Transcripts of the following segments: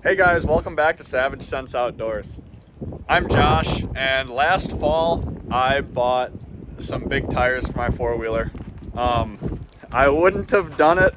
Hey guys, welcome back to Savage Sense Outdoors. I'm Josh, and last fall I bought some big tires for my four-wheeler. I wouldn't have done it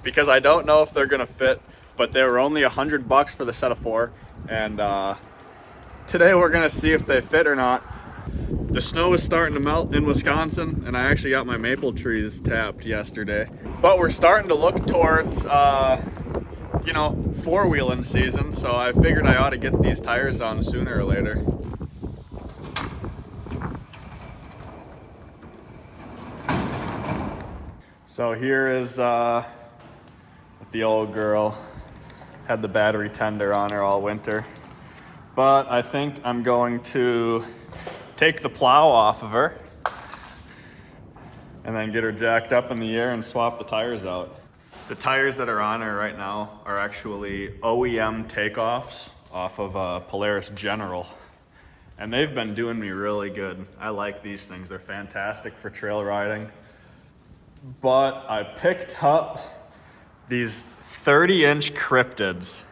because I don't know if they're gonna fit, but they were only $100 for the set of four, and today we're gonna see if they fit or not. The snow is starting to melt in Wisconsin, and I actually got my maple trees tapped yesterday. But we're starting to look towards four-wheeling season, so I figured I ought to get these tires on sooner or later. So here is the old girl. Had the battery tender on her all winter. But I think I'm going to take the plow off of her and then get her jacked up in the air and swap the tires out. The tires that are on her right now are actually OEM takeoffs off of a Polaris General. And they've been doing me really good. I like these things. They're fantastic for trail riding. But I picked up these 30-inch Cryptids.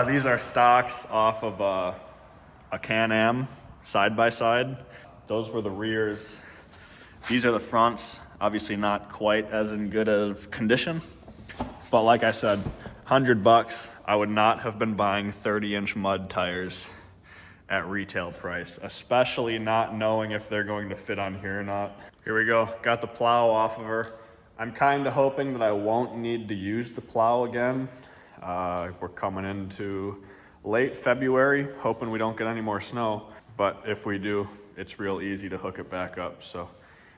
These are stocks off of a Can-Am side-by-side. Those were the rears. These are the fronts. Obviously not quite as in good of condition. But like I said, $100, I would not have been buying 30-inch mud tires at retail price, especially not knowing if they're going to fit on here or not. Here we go, got the plow off of her. I'm kind of hoping that I won't need to use the plow again. We're coming into late February, hoping we don't get any more snow. But if we do, it's real easy to hook it back up, so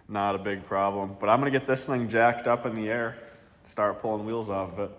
not a big problem. But I'm gonna get this thing jacked up in the air, start pulling wheels off of it.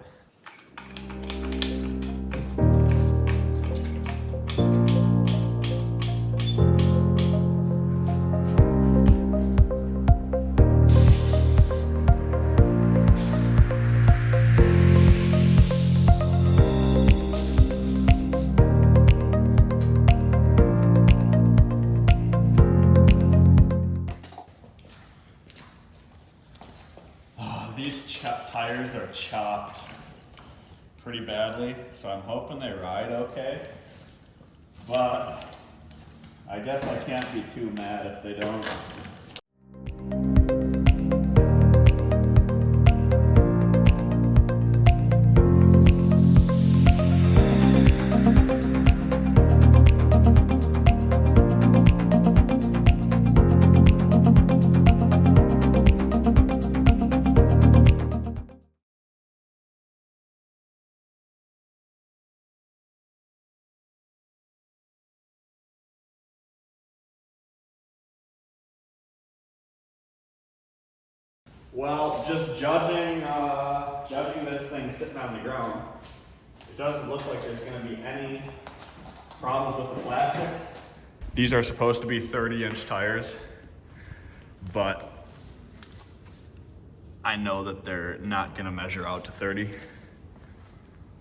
These tires are chopped pretty badly, so I'm hoping they ride okay. But I guess I can't be too mad if they don't. Well, just judging this thing sitting on the ground, it doesn't look like there's going to be any problems with the plastics. These are supposed to be 30-inch tires, but I know that they're not going to measure out to 30.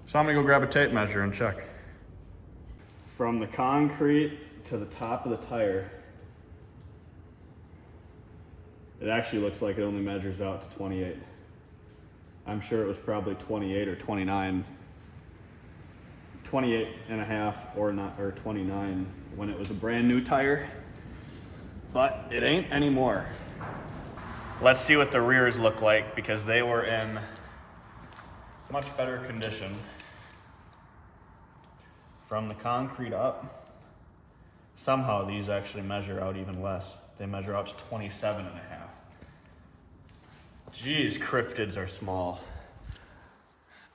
So I'm going to go grab a tape measure and check. From the concrete to the top of the tire, it actually looks like it only measures out to 28. I'm sure it was probably 28 or 29. 28 and a half or 29 when it was a brand new tire, but it ain't anymore. Let's see what the rears look like because they were in much better condition. From the concrete up, somehow these actually measure out even less. They measure out to 27 and a half. Geez, Cryptids are small.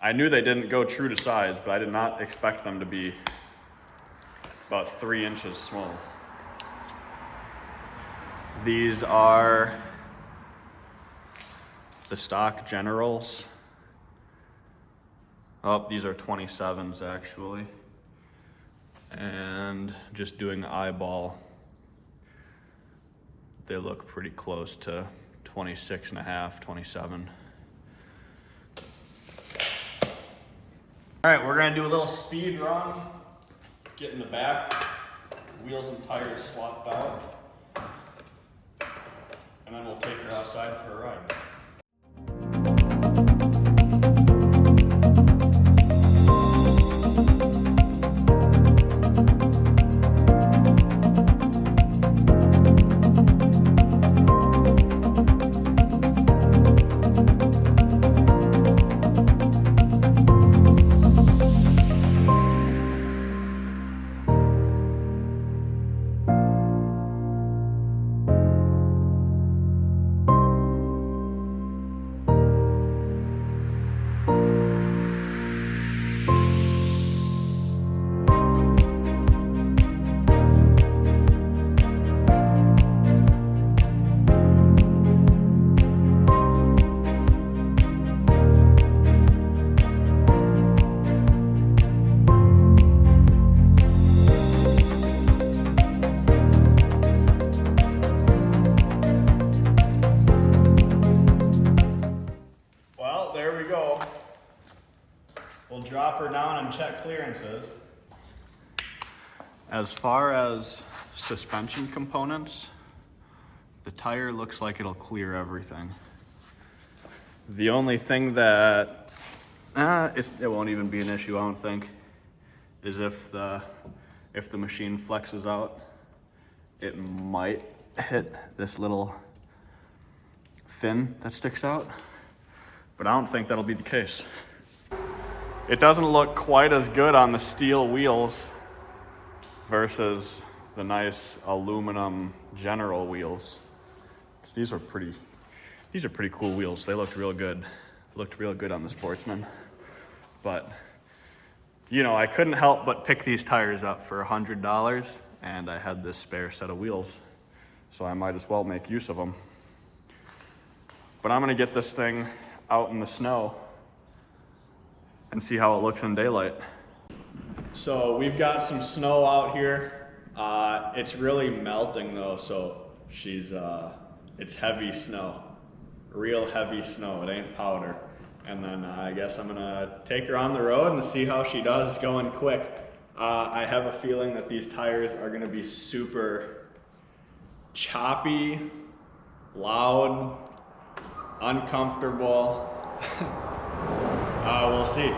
I knew they didn't go true to size, but I did not expect them to be about 3 inches small. These are the stock Generals. Oh, these are 27s actually. And just doing eyeball, they look pretty close to 26 and a half, 27. All right, we're gonna do a little speed run, get in the back, wheels and tires swapped out, and then we'll take her outside for a ride. We'll drop her down and check clearances. As far as suspension components, the tire looks like it'll clear everything. The only thing that, it won't even be an issue, I don't think, is if the machine flexes out, it might hit this little fin that sticks out, but I don't think that'll be the case. It doesn't look quite as good on the steel wheels versus the nice aluminum General wheels. 'Cause these are pretty cool wheels. They looked real good. Looked real good on the Sportsman. But, you know, I couldn't help but pick these tires up for $100, and I had this spare set of wheels, so I might as well make use of them. But I'm gonna get this thing out in the snow and see how it looks in daylight. So we've got some snow out here. It's really melting though, so it's heavy snow, real heavy snow. It ain't powder. And then I guess I'm gonna take her on the road and see how she does going quick. I have a feeling that these tires are gonna be super choppy, loud, uncomfortable. We'll see.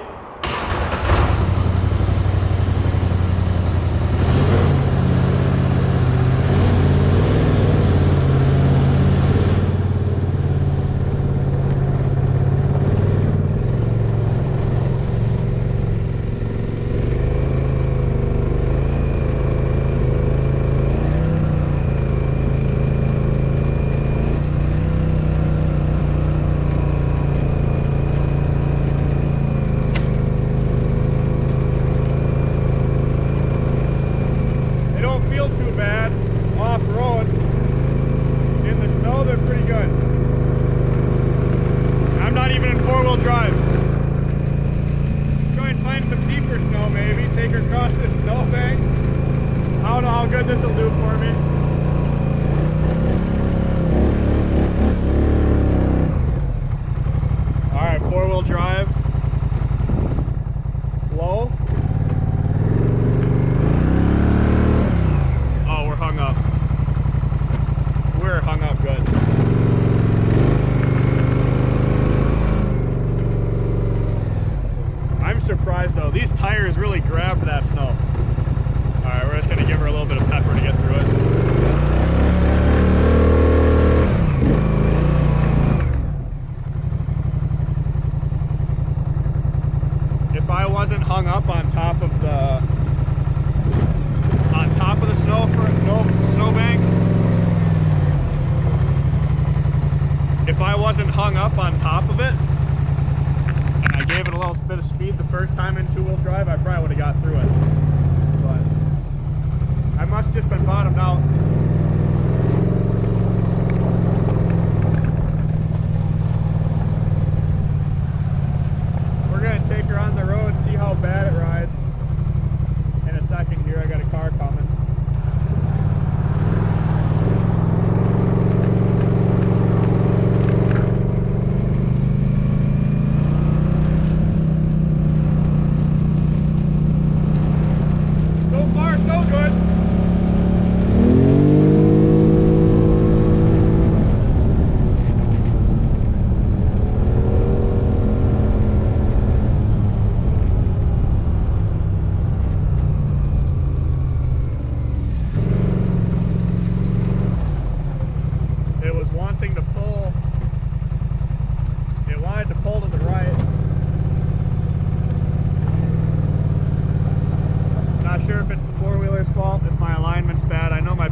These tires really grabbed that snow. All right, we're just gonna give her a little bit of pepper to get through it. If I wasn't hung up on top of the snowbank, if I wasn't hung up on top of it, I gave it a little bit of speed the first time in two-wheel drive, I probably would have got through it. But I must have just been bottomed out. We're gonna take her on the road, see how bad it rides. In a second here, I got a car coming.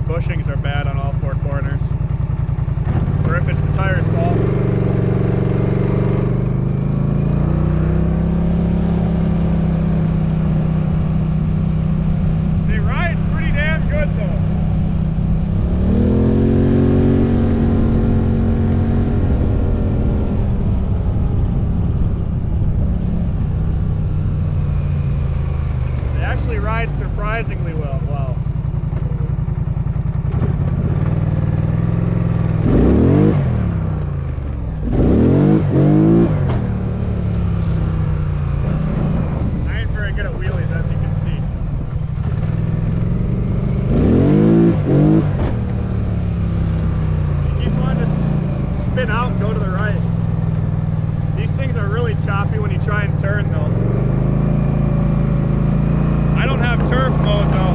Bushings are bad on all four corners, or if it's the tire's fault. They ride pretty damn good though. They actually ride surprisingly well. really good at wheelies, as you can see. She keeps wanting to spin out and go to the right. These things are really choppy when you try and turn though. I don't have turf mode though.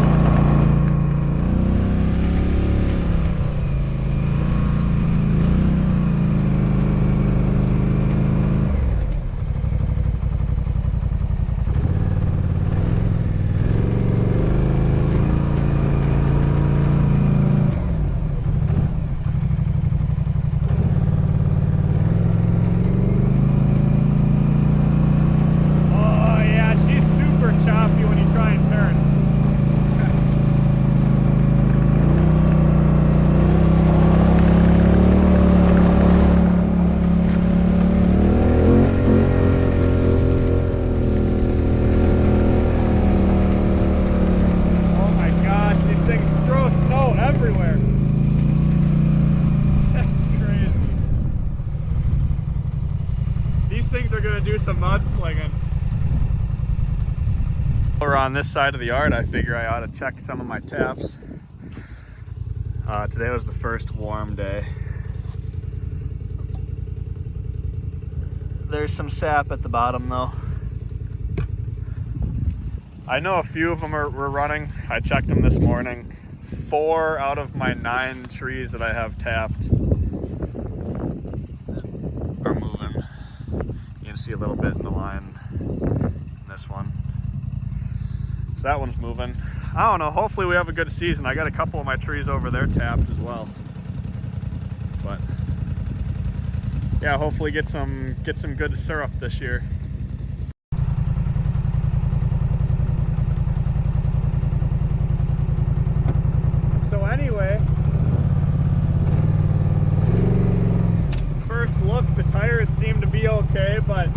Do some mudslinging. We're on this side of the yard. I figure I ought to check some of my taps. Today was the first warm day. There's some sap at the bottom though. I know a few of them were running. I checked them this morning. 4 out of my 9 trees that I have tapped are moving. You can see a little bit in the line in this one. So that one's moving. I don't know, hopefully we have a good season. I got a couple of my trees over there tapped as well. But yeah, hopefully get some good syrup this year. So anyway, first look, the tires seem to be okay, but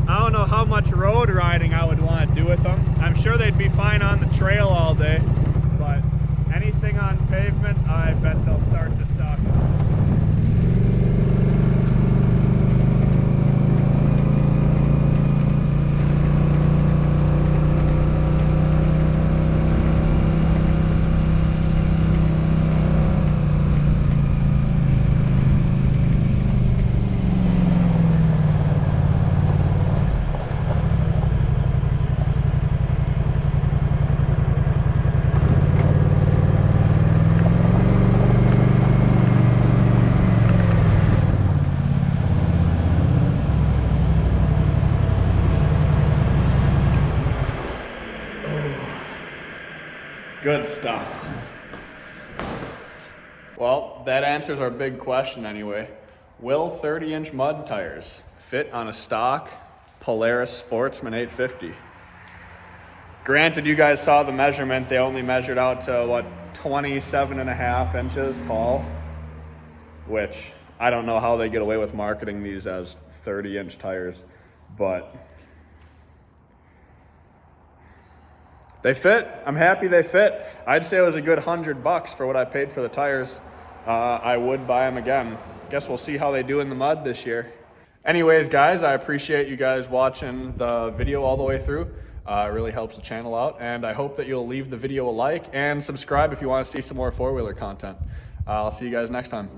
I don't know how much road riding I would want to do with them. I'm sure they'd be fine on the trail all day, but anything on pavement, I bet they'll start to suck. Good stuff. Well, that answers our big question anyway. Will 30-inch mud tires fit on a stock Polaris Sportsman 850? Granted, you guys saw the measurement. They only measured out to, what, 27.5 inches tall? Which, I don't know how they get away with marketing these as 30-inch tires, but they fit. I'm happy they fit. I'd say it was a good $100 for what I paid for the tires. I would buy them again. Guess we'll see how they do in the mud this year. Anyways, guys, I appreciate you guys watching the video all the way through. It really helps the channel out, and I hope that you'll leave the video a like and subscribe if you want to see some more four-wheeler content. I'll see you guys next time.